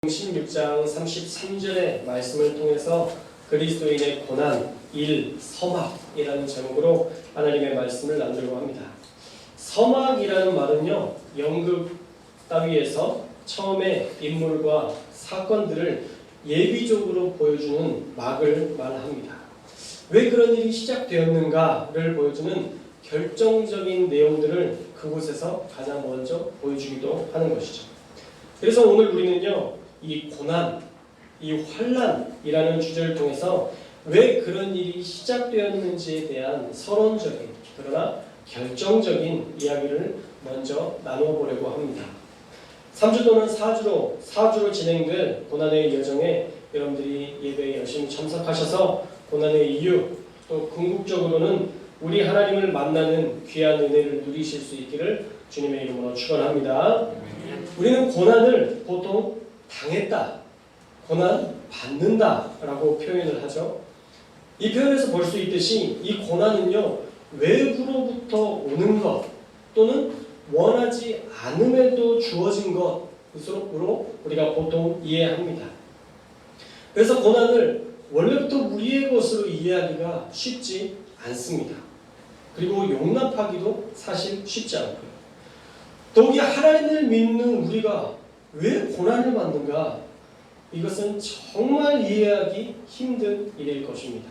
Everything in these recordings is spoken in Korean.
16장 33절의 말씀을 통해서 그리스도인의 고난, 일, 서막이라는 제목으로 하나님의 말씀을 나누려고 합니다. 서막이라는 말은요, 연극 따위에서 처음에 인물과 사건들을 예비적으로 보여주는 막을 말합니다. 왜 그런 일이 시작되었는가를 보여주는 결정적인 내용들을 그곳에서 가장 먼저 보여주기도 하는 것이죠. 그래서 오늘 우리는요, 이 고난, 이 환난이라는 주제를 통해서 왜 그런 일이 시작되었는지에 대한 서론적인 그러나 결정적인 이야기를 먼저 나누어 보려고 합니다. 3주 또는 4주로 진행될 고난의 여정에 여러분들이 예배에 열심히 참석하셔서 고난의 이유, 또 궁극적으로는 우리 하나님을 만나는 귀한 은혜를 누리실 수 있기를 주님의 이름으로 축원합니다. 우리는 고난을 보통 당했다, 고난 받는다 라고 표현을 하죠. 이 표현에서 볼 수 있듯이 이 고난은요, 외부로부터 오는 것 또는 원하지 않음에도 주어진 것으로 우리가 보통 이해합니다. 그래서 고난을 원래부터 우리의 것으로 이해하기가 쉽지 않습니다. 그리고 용납하기도 사실 쉽지 않고요. 더욱이 하나님을 믿는 우리가 왜 고난을 받는가? 이것은 정말 이해하기 힘든 일일 것입니다.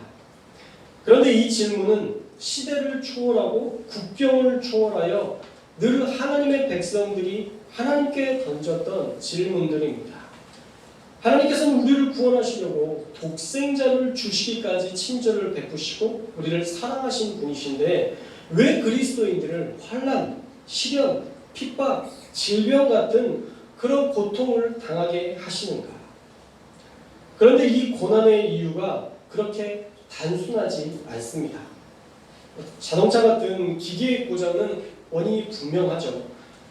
그런데 이 질문은 시대를 초월하고 국경을 초월하여 늘 하나님의 백성들이 하나님께 던졌던 질문들입니다. 하나님께서는 우리를 구원하시려고 독생자를 주시기까지 친절을 베푸시고 우리를 사랑하신 분이신데 왜 그리스도인들을 환난, 시련, 핍박, 질병 같은 그런 고통을 당하게 하시는가? 그런데 이 고난의 이유가 그렇게 단순하지 않습니다. 자동차 같은 기계의 고장은 원인이 분명하죠.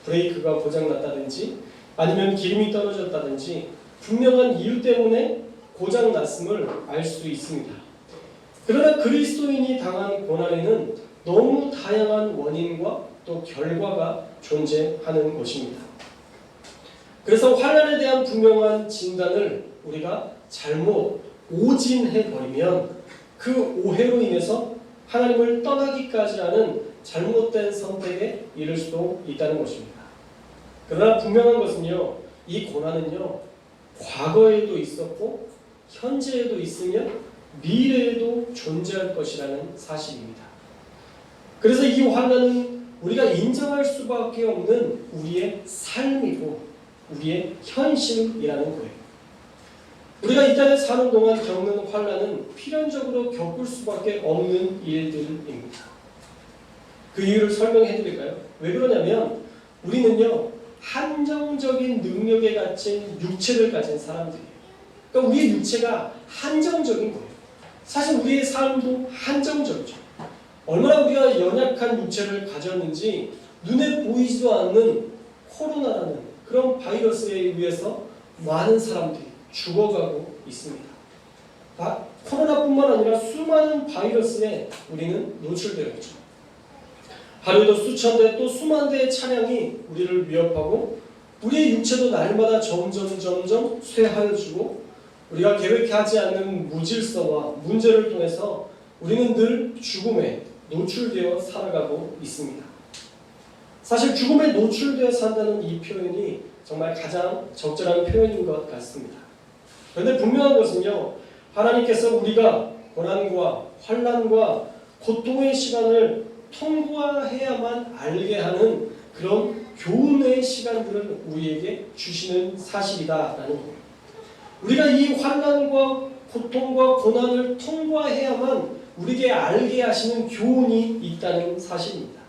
브레이크가 고장났다든지 아니면 기름이 떨어졌다든지 분명한 이유 때문에 고장났음을 알 수 있습니다. 그러나 그리스도인이 당한 고난에는 너무 다양한 원인과 또 결과가 존재하는 것입니다. 그래서 환난에 대한 분명한 진단을 우리가 잘못 오진해버리면 그 오해로 인해서 하나님을 떠나기까지 하는 잘못된 선택에 이를 수도 있다는 것입니다. 그러나 분명한 것은요, 이 고난은요, 과거에도 있었고 현재에도 있으며 미래에도 존재할 것이라는 사실입니다. 그래서 이 환난은 우리가 인정할 수밖에 없는 우리의 삶이고 우리의 현실이라는 거예요. 우리가 이 땅에 사는 동안 겪는 환난은 필연적으로 겪을 수밖에 없는 일들입니다. 그 이유를 설명해 드릴까요? 왜 그러냐면 우리는요, 한정적인 능력에 갇힌 육체를 가진 사람들이에요. 그러니까 우리의 육체가 한정적인 거예요. 사실 우리의 삶도 한정적이죠. 얼마나 우리가 연약한 육체를 가졌는지 눈에 보이지도 않는 코로나라는 그런 바이러스에 의해서 많은 사람들이 죽어가고 있습니다. 코로나뿐만 아니라 수많은 바이러스에 우리는 노출되어 있죠. 하루에도 수천 대 또 수만 대의 차량이 우리를 위협하고 우리의 육체도 날마다 점점 쇠하여지고 우리가 계획하지 않는 무질서와 문제를 통해서 우리는 늘 죽음에 노출되어 살아가고 있습니다. 사실 죽음에 노출되어 산다는 이 표현이 정말 가장 적절한 표현인 것 같습니다. 그런데 분명한 것은요, 하나님께서 우리가 고난과 환난과 고통의 시간을 통과해야만 알게 하는 그런 교훈의 시간들을 우리에게 주시는 사실이다라는 거예요. 우리가 이 환난과 고통과 고난을 통과해야만 우리에게 알게 하시는 교훈이 있다는 사실입니다.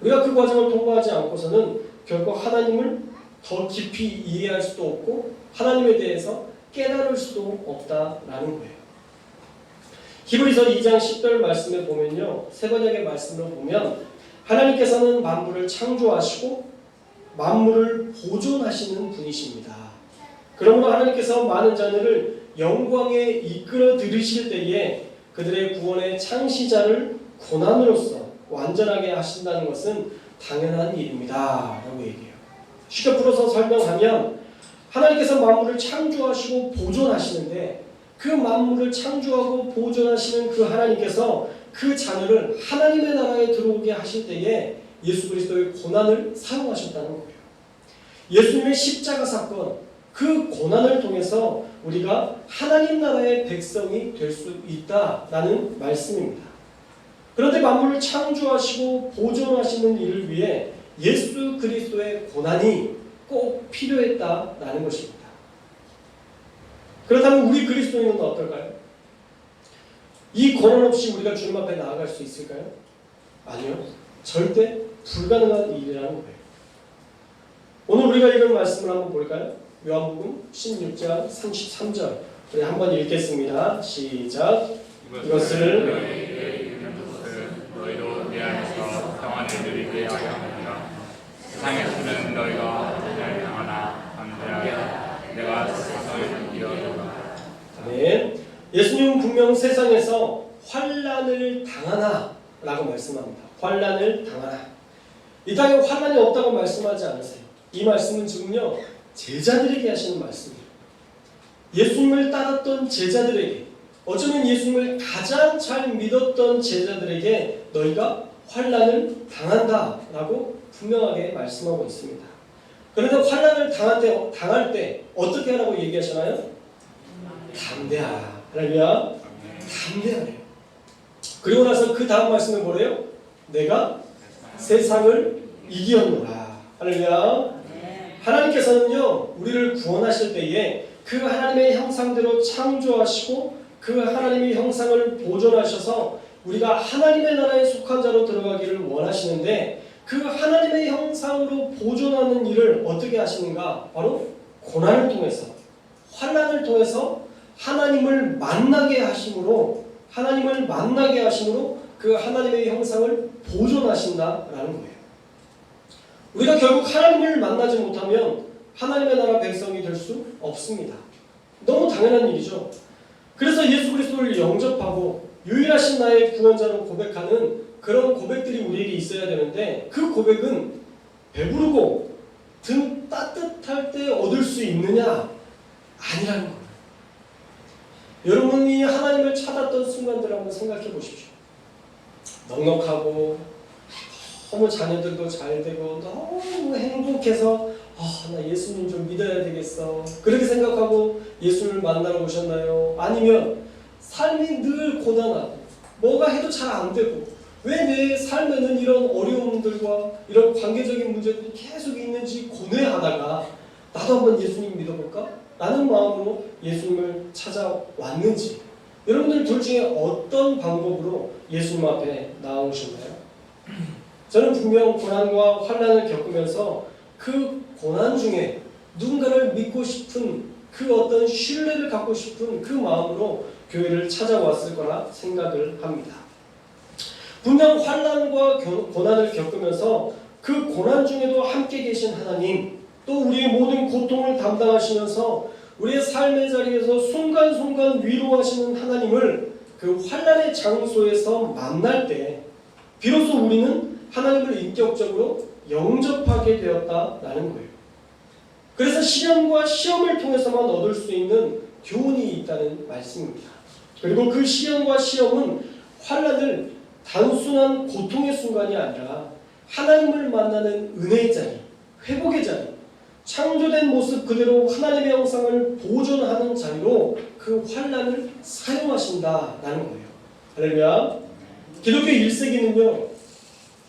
우리가 그 과정을 통과하지 않고서는 결코 하나님을 더 깊이 이해할 수도 없고 하나님에 대해서 깨달을 수도 없다라는 거예요. 히브리서 2장 10절 말씀에 보면요, 새 번역의 말씀을 보면 하나님께서는 만물을 창조하시고 만물을 보존하시는 분이십니다. 그러므로 하나님께서 많은 자녀를 영광에 이끌어 들이실 때에 그들의 구원의 창시자를 고난으로써 완전하게 하신다는 것은 당연한 일입니다 라고 얘기해요. 쉽게 풀어서 설명하면 하나님께서 만물을 창조하시고 보존하시는데 그 만물을 창조하고 보존하시는 그 하나님께서 그 자녀를 하나님의 나라에 들어오게 하실 때에 예수 그리스도의 고난을 사용하셨다는 거예요. 예수님의 십자가 사건, 그 고난을 통해서 우리가 하나님 나라의 백성이 될 수 있다라는 말씀입니다. 그런데 만물을 창조하시고 보존하시는 일을 위해 예수 그리스도의 고난이 꼭 필요했다라는 것입니다. 그렇다면 우리 그리스도인은 어떨까요? 이 고난 없이 우리가 주님 앞에 나아갈 수 있을까요? 아니요. 절대 불가능한 일이라는 거예요. 오늘 우리가 읽은 말씀을 한번 볼까요? 요한복음 16장 33절 우리 한번 읽겠습니다. 시작. 이것을 너희도 내 안에서 평안을 누리게 하려 합니다. 세상에서는 너희가 고난을 당하나 담대하여 내가 세상을 이겨노라. 아멘. 예수님은 분명 세상에서 환난을 당하나 라고 말씀합니다. 환난을 당하나. 이 땅에 환난이 없다고 말씀하지 않으세요. 이 말씀은 지금요 제자들에게 하시는 말씀이에요. 예수님을 따랐던 제자들에게, 어쩌면 예수님을 가장 잘 믿었던 제자들에게 너희가 환난을 당한다라고 분명하게 말씀하고 있습니다. 그런데 환난을 당할 때 어떻게 하라고 얘기하시나요? 담대하라. 할렐루야. 담대하래요. 그리고 나서 그 다음 말씀은 뭐래요? 내가 세상을 이기었노라. 할렐루야. 하나님께서는요 우리를 구원하실 때에 그 하나님의 형상대로 창조하시고 그 하나님의 형상을 보존하셔서 우리가 하나님의 나라에 속한 자로 들어가기를 원하시는데 그 하나님의 형상으로 보존하는 일을 어떻게 하시는가? 바로 고난을 통해서, 환난을 통해서 하나님을 만나게 하심으로 그 하나님의 형상을 보존하신다라는 거예요. 우리가 결국 하나님을 만나지 못하면 하나님의 나라 백성이 될 수 없습니다. 너무 당연한 일이죠. 그래서 예수 그리스도를 영접하고 유일하신 나의 구원자로 고백하는 그런 고백들이 우리에게 있어야 되는데 그 고백은 배부르고 등 따뜻할 때 얻을 수 있느냐? 아니라는 거예요. 여러분이 하나님을 찾았던 순간들을 한번 생각해 보십시오. 넉넉하고 너무 자녀들도 잘 되고 너무 행복해서 나 예수님 좀 믿어야 되겠어 그렇게 생각하고 예수님을 만나러 오셨나요? 아니면 삶이 늘 고단하고 뭐가 해도 잘 안 되고 왜 내 삶에는 이런 어려움들과 이런 관계적인 문제들이 계속 있는지 고뇌하다가 나도 한번 예수님 믿어볼까? 라는 마음으로 예수님을 찾아왔는지 여러분들 둘 중에 어떤 방법으로 예수님 앞에 나오셨나요? 저는 분명 고난과 환난을 겪으면서 그 고난 중에 누군가를 믿고 싶은 그 어떤 신뢰를 갖고 싶은 그 마음으로 교회를 찾아왔을 거라 생각을 합니다. 분명 환난과 고난을 겪으면서 그 고난 중에도 함께 계신 하나님, 또 우리의 모든 고통을 담당하시면서 우리의 삶의 자리에서 순간순간 위로하시는 하나님을 그 환난의 장소에서 만날 때 비로소 우리는 하나님을 인격적으로 영접하게 되었다라는 거예요. 그래서 시련과 시험을 통해서만 얻을 수 있는 교훈이 있다는 말씀입니다. 그리고 그 시련과 시험은 환난을 단순한 고통의 순간이 아니라 하나님을 만나는 은혜의 자리, 회복의 자리, 창조된 모습 그대로 하나님의 형상을 보존하는 자리로 그 환난을 사용하신다라는 거예요. 할렐루야. 기독교 1세기는요.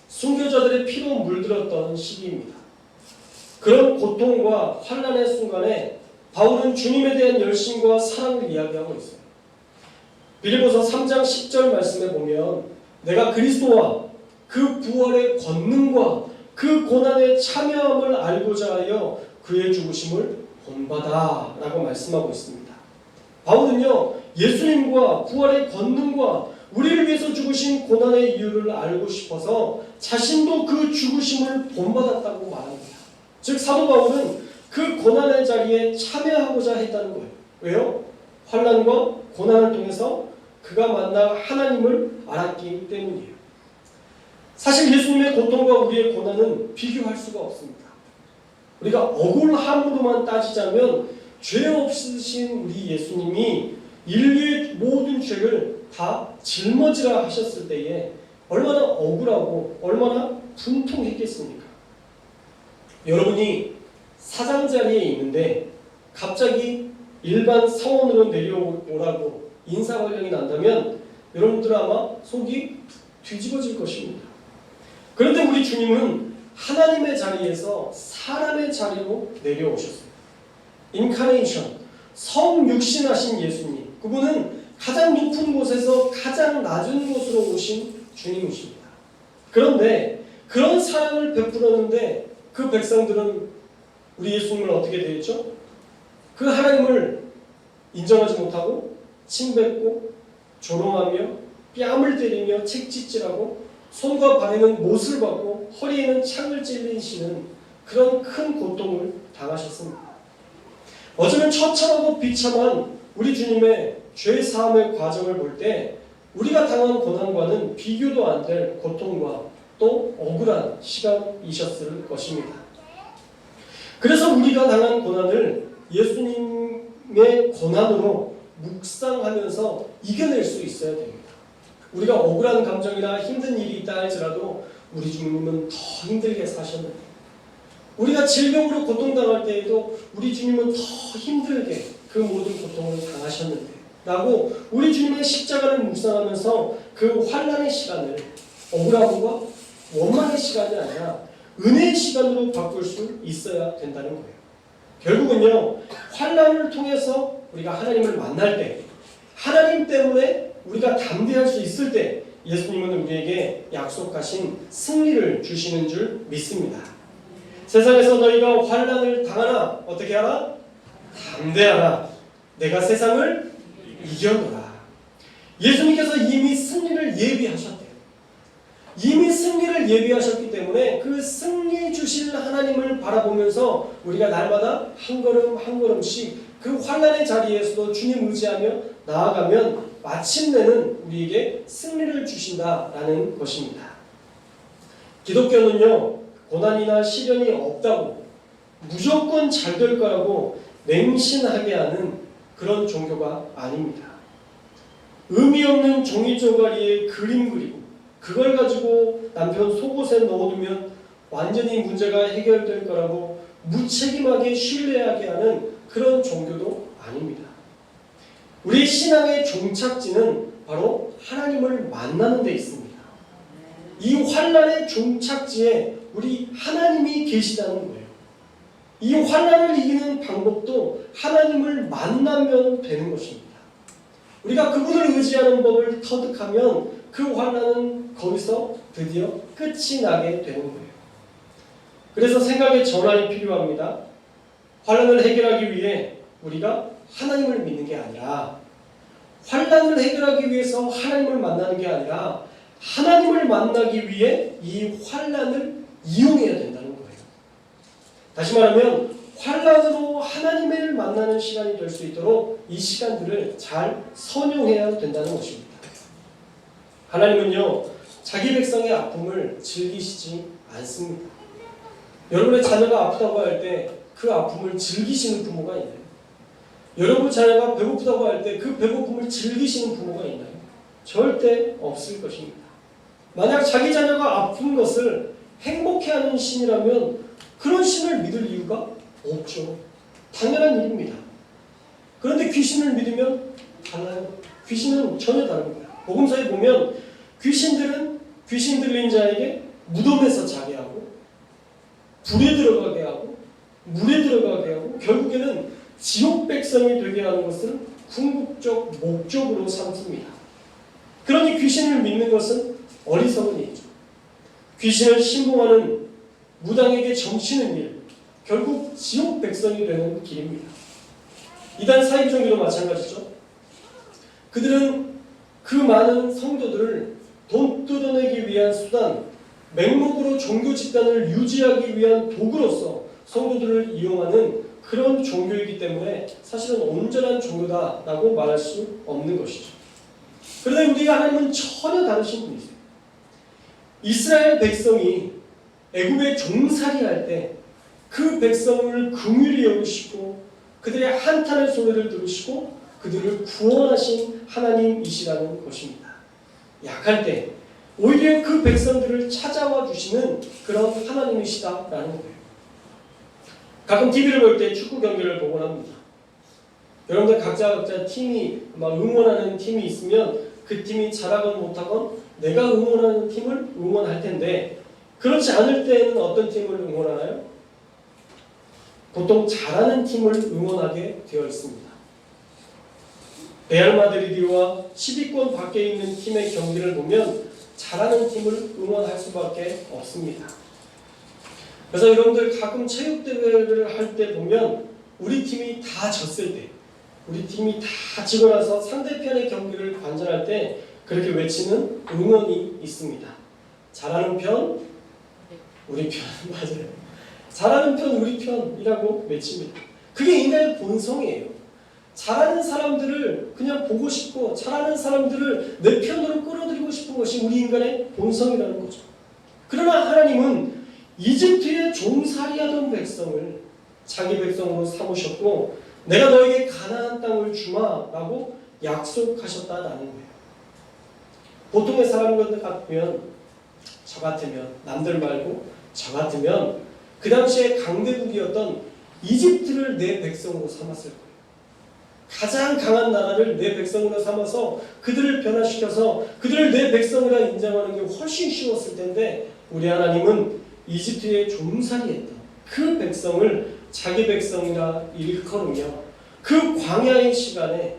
순교자들의 피로 물들었던 시기입니다. 그런 고통과 환난의 순간에 바울은 주님에 대한 열심과 사랑을 이야기하고 있어요. 빌립보서 3장 10절 말씀에 보면 내가 그리스도와 그 부활의 권능과 그 고난에 참여함을 알고자 하여 그의 죽으심을 본받아 라고 말씀하고 있습니다. 바울은요 예수님과 부활의 권능과 우리를 위해서 죽으신 고난의 이유를 알고 싶어서 자신도 그 죽으심을 본받았다고 말합니다. 즉 사도 바울은 그 고난의 자리에 참여하고자 했다는 거예요. 왜요? 환난과 고난을 통해서 그가 만나 하나님을 알았기 때문이에요. 사실 예수님의 고통과 우리의 고난은 비교할 수가 없습니다. 우리가 억울함으로만 따지자면 죄 없으신 우리 예수님이 인류의 모든 죄를 다 짊어지라 하셨을 때에 얼마나 억울하고 얼마나 분통했겠습니까? 여러분이 사장 자리에 있는데 갑자기 일반 사원으로 내려오라고 인사관령이 난다면 여러분들 아마 속이 뒤집어질 것입니다. 그런데 우리 주님은 하나님의 자리에서 사람의 자리로 내려오셨어요. 인카네이션, 성육신하신 예수님, 그분은 가장 높은 곳에서 가장 낮은 곳으로 오신 주님이십니다. 그런데 그런 사랑을 베풀었는데 그 백성들은 우리 예수님을 어떻게 대했죠? 그 하나님을 인정하지 못하고 침뱉고 조롱하며 뺨을 때리며 책짓질하고 손과 발에는 못을 받고 허리에는 창을 찔리시는 그런 큰 고통을 당하셨습니다. 어쩌면 처참하고 비참한 우리 주님의 죄 사함의 과정을 볼 때 우리가 당한 고난과는 비교도 안 될 고통과 또 억울한 시간이셨을 것입니다. 그래서 우리가 당한 고난을 예수님의 고난으로 묵상하면서 이겨낼 수 있어야 됩니다. 우리가 억울한 감정이나 힘든 일이 있다 할지라도 우리 주님은 더 힘들게 사셨는데, 우리가 질병으로 고통당할 때에도 우리 주님은 더 힘들게 그 모든 고통을 당하셨는데 라고 우리 주님의 십자가를 묵상하면서 그 환난의 시간을 억울함과 원망의 시간이 아니라 은혜의 시간으로 바꿀 수 있어야 된다는 거예요. 결국은요, 환난을 통해서 우리가 하나님을 만날 때, 하나님 때문에 우리가 담대할 수 있을 때 예수님은 우리에게 약속하신 승리를 주시는 줄 믿습니다. 세상에서 너희가 환난을 당하나 어떻게 하라? 담대하라. 내가 세상을 이겨노라. 예수님께서 이미 승리를 예비하셨대요. 이미 승리를 예비하셨기 때문에 그 승리 주실 하나님을 바라보면서 우리가 날마다 한 걸음 한 걸음씩 그 환난의 자리에서도 주님 의지하며 나아가면 마침내는 우리에게 승리를 주신다라는 것입니다. 기독교는요, 고난이나 시련이 없다고 무조건 잘 될 거라고 맹신하게 하는 그런 종교가 아닙니다. 의미 없는 종이 쪼가리에 그림 그리고 그걸 가지고 남편 속옷에 넣어두면 완전히 문제가 해결될 거라고 무책임하게 신뢰하게 하는 그런 종교도 아닙니다. 우리 신앙의 종착지는 바로 하나님을 만나는 데 있습니다. 이 환난의 종착지에 우리 하나님이 계시다는 거예요. 이 환난을 이기는 방법도 하나님을 만나면 되는 것입니다. 우리가 그분을 의지하는 법을 터득하면 그 환난은 거기서 드디어 끝이 나게 되는 거예요. 그래서 생각의 전환이 필요합니다. 환난을 해결하기 위해 우리가 하나님을 믿는 게 아니라, 환난을 해결하기 위해서 하나님을 만나는 게 아니라 하나님을 만나기 위해 이 환난을 이용해야 된다는 거예요. 다시 말하면 환난으로 하나님을 만나는 시간이 될 수 있도록 이 시간들을 잘 선용해야 된다는 것입니다. 하나님은요, 자기 백성의 아픔을 즐기시지 않습니다. 여러분의 자녀가 아프다고 할 때 그 아픔을 즐기시는 부모가 있나요? 여러분 자녀가 배고프다고 할 때 그 배고픔을 즐기시는 부모가 있나요? 절대 없을 것입니다. 만약 자기 자녀가 아픈 것을 행복해하는 신이라면 그런 신을 믿을 이유가 없죠. 당연한 일입니다. 그런데 귀신을 믿으면 달라요. 귀신은 전혀 다릅니다. 복음서에 보면 귀신들은 귀신 들린 자에게 무덤에서 자게 하고 불에 들어가게 하고 물에 들어가게 하고 결국에는 지옥 백성이 되게 하는 것을 궁극적 목적으로 삼습니다. 그러니 귀신을 믿는 것은 어리석은 일이죠. 귀신을 신봉하는 무당에게 점치는 일, 결국 지옥 백성이 되는 길입니다. 이단 사이비종교도 마찬가지죠. 그들은 그 많은 성도들을 돈 뜯어내기 위한 수단, 맹목으로 종교 집단을 유지하기 위한 도구로서 성도들을 이용하는 그런 종교이기 때문에 사실은 온전한 종교다라고 말할 수 없는 것이죠. 그런데 우리가 하나님은 전혀 다르신 분이세요. 이스라엘 백성이 애굽에 종살이할 때 그 백성을 긍휼히 여기시고 그들의 한탄의 소리를 들으시고 그들을 구원하신 하나님이시라는 것입니다. 약할 때 오히려 그 백성들을 찾아와 주시는 그런 하나님이시다라는 거예요. 가끔 TV를 볼 때 축구 경기를 보곤 합니다. 여러분들 각자 팀이 막 응원하는 팀이 있으면 그 팀이 잘하건 못하건 내가 응원하는 팀을 응원할 텐데 그렇지 않을 때는 어떤 팀을 응원하나요? 보통 잘하는 팀을 응원하게 되어 있습니다. 레알 마드리드와 10위권 밖에 있는 팀의 경기를 보면 잘하는 팀을 응원할 수밖에 없습니다. 그래서 여러분들 가끔 체육대회를 할 때 보면 우리 팀이 다 졌을 때 우리 팀이 다 지고 나서 상대편의 경기를 관전할 때 그렇게 외치는 응원이 있습니다. 잘하는 편, 우리 편. 맞아요. 잘하는 편, 우리 편이라고 외칩니다. 그게 인간의 본성이에요. 잘하는 사람들을 그냥 보고 싶고 잘하는 사람들을 내 편으로 끌어들이고 싶은 것이 우리 인간의 본성이라는 거죠. 그러나 하나님은 이집트에 종살이하던 백성을 자기 백성으로 삼으셨고 내가 너에게 가나안 땅을 주마라고 약속하셨다라는 거예요. 보통의 사람들 같으면 저 같으면 남들 말고 저 같으면 그 당시에 강대국이었던 이집트를 내 백성으로 삼았을 거예요. 가장 강한 나라를 내 백성으로 삼아서 그들을 변화시켜서 그들을 내 백성이라 인정하는 게 훨씬 쉬웠을 텐데 우리 하나님은 이집트에 종살이했던 그 백성을 자기 백성이라 일컬으며 그 광야의 시간에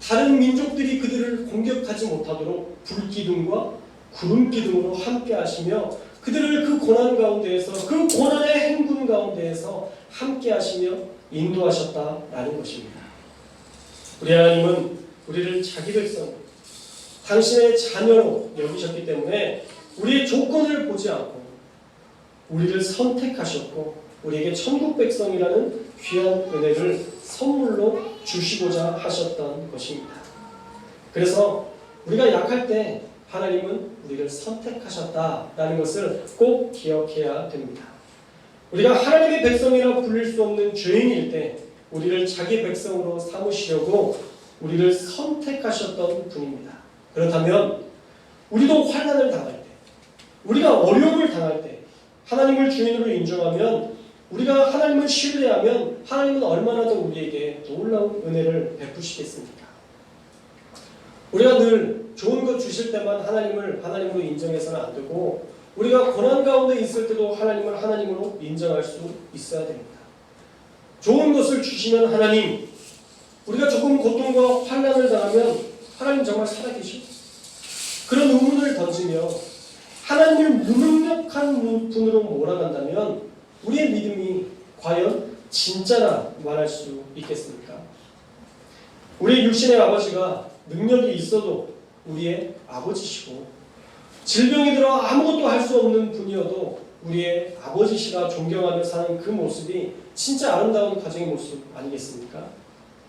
다른 민족들이 그들을 공격하지 못하도록 불기둥과 구름기둥으로 함께 하시며 그들을 그 고난 가운데에서 그 고난의 행군 가운데에서 함께 하시며 인도하셨다라는 것입니다. 우리 하나님은 우리를 자기 백성, 당신의 자녀로 여기셨기 때문에 우리의 조건을 보지 않고 우리를 선택하셨고 우리에게 천국 백성이라는 귀한 은혜를 선물로 주시고자 하셨던 것입니다. 그래서 우리가 약할 때 하나님은 우리를 선택하셨다라는 것을 꼭 기억해야 됩니다. 우리가 하나님의 백성이라 불릴 수 없는 죄인일 때 우리를 자기 백성으로 삼으시려고 우리를 선택하셨던 분입니다. 그렇다면 우리도 환난을 당할 때 우리가 어려움을 당할 때 하나님을 주인으로 인정하면 우리가 하나님을 신뢰하면 하나님은 얼마나 더 우리에게 놀라운 은혜를 베푸시겠습니까? 우리가 늘 좋은 것 주실 때만 하나님을 하나님으로 인정해서는 안 되고 우리가 고난 가운데 있을 때도 하나님을 하나님으로 인정할 수 있어야 됩니다. 좋은 것을 주시면 하나님, 우리가 조금 고통과 환난을 당하면 하나님 정말 살아계시오? 그런 의문을 던지며 하나님을 무능력한 분으로 몰아간다면 우리의 믿음이 과연 진짜라 말할 수 있겠습니까? 우리 육신의 아버지가 능력이 있어도 우리의 아버지시고 질병이 들어 아무것도 할 수 없는 분이어도 우리의 아버지시라 존경하며 사는 그 모습이 진짜 아름다운 가정의 모습 아니겠습니까?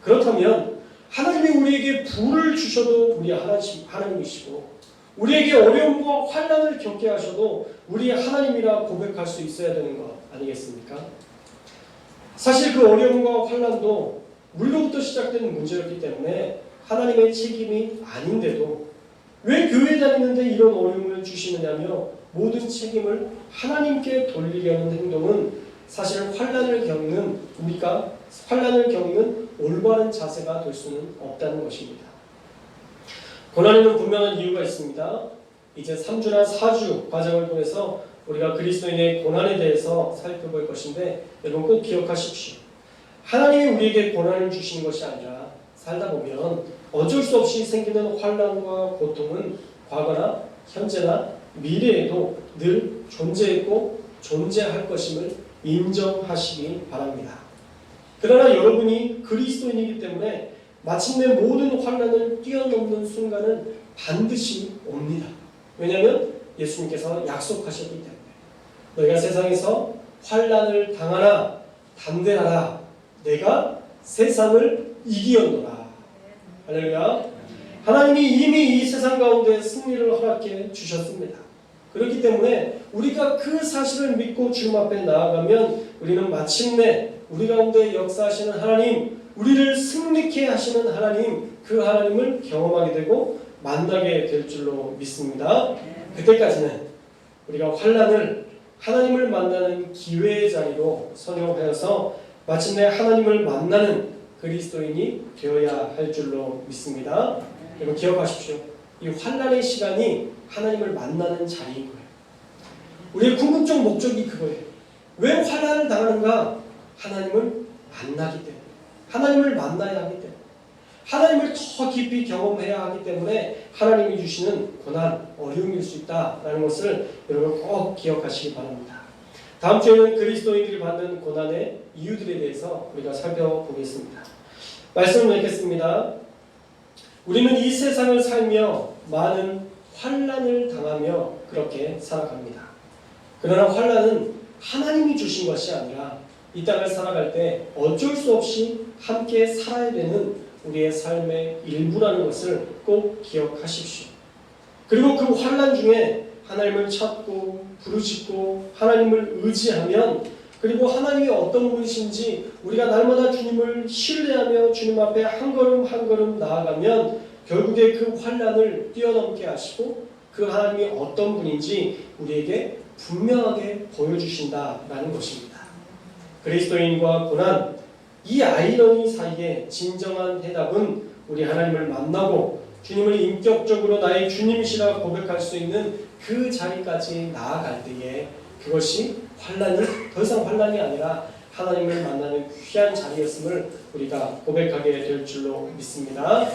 그렇다면 하나님이 우리에게 부를 주셔도 우리 하나님이시고 우리에게 어려움과 환난을 겪게 하셔도 우리 하나님이라 고백할 수 있어야 되는 것 아니겠습니까? 사실 그 어려움과 환난도 우리로부터 시작된 문제였기 때문에 하나님의 책임이 아닌데도 왜 교회 다니는데 이런 어려움을 주시느냐며 모든 책임을 하나님께 돌리려는 행동은 사실 환난을 겪는 우리가 환난을 겪는 올바른 자세가 될 수는 없다는 것입니다. 고난에는 분명한 이유가 있습니다. 이제 3주나 4주 과정을 통해서 우리가 그리스도인의 고난에 대해서 살펴볼 것인데 여러분 꼭 기억하십시오. 하나님이 우리에게 고난을 주시는 것이 아니라 살다 보면 어쩔 수 없이 생기는 환난과 고통은 과거나 현재나 미래에도 늘 존재했고 존재할 것임을 인정하시기 바랍니다. 그러나 여러분이 그리스도인이기 때문에 마침내 모든 환난을 뛰어넘는 순간은 반드시 옵니다. 왜냐하면 예수님께서 약속하셨기 때문에 너희가 세상에서 환난을 당하나 담대하라 내가 세상을 이기었노라. 할렐루야. 하나님이 이미 이 세상 가운데 승리를 허락해 주셨습니다. 그렇기 때문에 우리가 그 사실을 믿고 주님 앞에 나아가면 우리는 마침내 우리 가운데 역사하시는 하나님, 우리를 승리케 하시는 하나님, 그 하나님을 경험하게 되고 만나게 될 줄로 믿습니다. 그때까지는 우리가 환난을 하나님을 만나는 기회의 자리로 선용하여서 마침내 하나님을 만나는 그리스도인이 되어야 할 줄로 믿습니다. 여러분 기억하십시오. 이 환난의 시간이 하나님을 만나는 자리인 거예요. 우리의 궁극적 목적이 그거예요. 왜 환난을 당하는가? 하나님을 만나기 때문에, 하나님을 만나야 하기 때문에, 하나님을 더 깊이 경험해야 하기 때문에 하나님이 주시는 고난, 어려움일 수 있다라는 것을 여러분 꼭 기억하시기 바랍니다. 다음 주에는 그리스도인들이 받는 고난의 이유들에 대해서 우리가 살펴보겠습니다. 말씀을 읽겠습니다. 우리는 이 세상을 살며 많은 환난을 당하며 그렇게 살아갑니다. 그러나 환난은 하나님이 주신 것이 아니라 이 땅을 살아갈 때 어쩔 수 없이 함께 살아야 되는 우리의 삶의 일부라는 것을 꼭 기억하십시오. 그리고 그 환난 중에 하나님을 찾고 부르짖고 하나님을 의지하면, 그리고 하나님이 어떤 분이신지 우리가 날마다 주님을 신뢰하며 주님 앞에 한 걸음 한 걸음 나아가면 결국에 그 환난을 뛰어넘게 하시고 그 하나님이 어떤 분인지 우리에게 분명하게 보여주신다라는 것입니다. 그리스도인과 고난, 이 아이러니 사이에 진정한 해답은 우리 하나님을 만나고 주님을 인격적으로 나의 주님이시라 고백할 수 있는 그 자리까지 나아갈 때에 그것이 환난이 더 이상 환난이 아니라 하나님을 만나는 귀한 자리였음을 우리가 고백하게 될 줄로 믿습니다.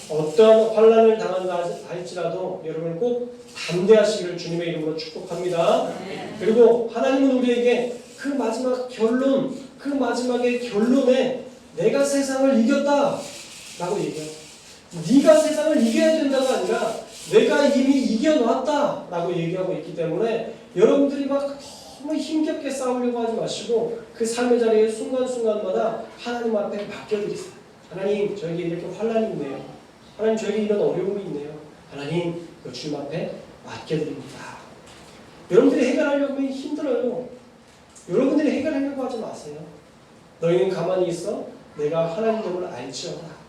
어떤 환난을 당한다 할지라도 여러분 꼭 담대하시기를 주님의 이름으로 축복합니다. 그리고 하나님은 우리에게 그 마지막 결론, 그 마지막의 결론에 내가 세상을 이겼다 라고 얘기해요. 네가 세상을 이겨야 된다가 아니라 내가 이미 이겨놨다 라고 얘기하고 있기 때문에 여러분들이 막 너무 힘겹게 싸우려고 하지 마시고 그 삶의 자리에 순간순간마다 하나님 앞에 맡겨드리세요. 하나님, 저에게 이렇게 환난이 있네요. 하나님, 저에게 이런 어려움이 있네요. 하나님, 주님 앞에 맡겨드립니다. 여러분들이 해결하려고 하면 힘들어요. 여러분들이 해결하려고 하지 마세요. 너희는 가만히 있어 내가 하나님을 알지어다.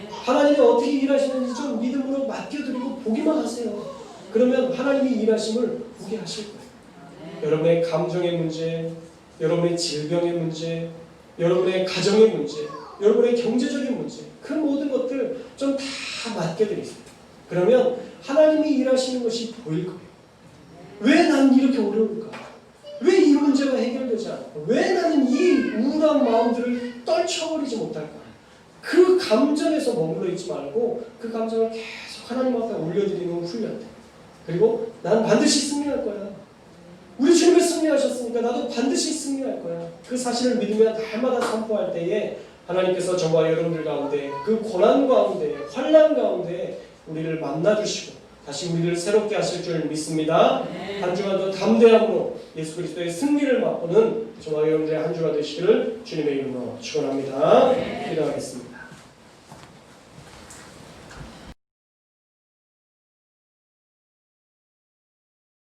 하나님이 어떻게 일하시는지 좀 믿음으로 맡겨드리고 보기만 하세요. 그러면 하나님이 일하심을 보게 하실 거예요. 여러분의 감정의 문제, 여러분의 질병의 문제, 여러분의 가정의 문제, 여러분의 경제적인 문제, 그 모든 것들 좀 다 맡겨드리세요. 그러면 하나님이 일하시는 것이 보일 거예요. 왜 난 이렇게 어려울까? 왜 이 문제가 해결되지 않을까? 왜 나는 이 우울한 마음들을 떨쳐버리지 못할까? 그 감정에서 머물러 있지 말고 그 감정을 계속 하나님 앞에 올려드리는 훈련. 그리고 난 반드시 승리할 거야. 우리 주님이 승리하셨으니까 나도 반드시 승리할 거야. 그 사실을 믿으며 날마다 선포할 때에 하나님께서 저와 여러분들 가운데 그 고난 가운데 환난 가운데 우리를 만나주시고 다시 우리를 새롭게 하실 줄 믿습니다. 한 주간도 담대함으로 예수 그리스도의 승리를 맛보는 저와 여러분들의 한 주가 되시기를 주님의 이름으로 축원합니다. 기도하겠습니다.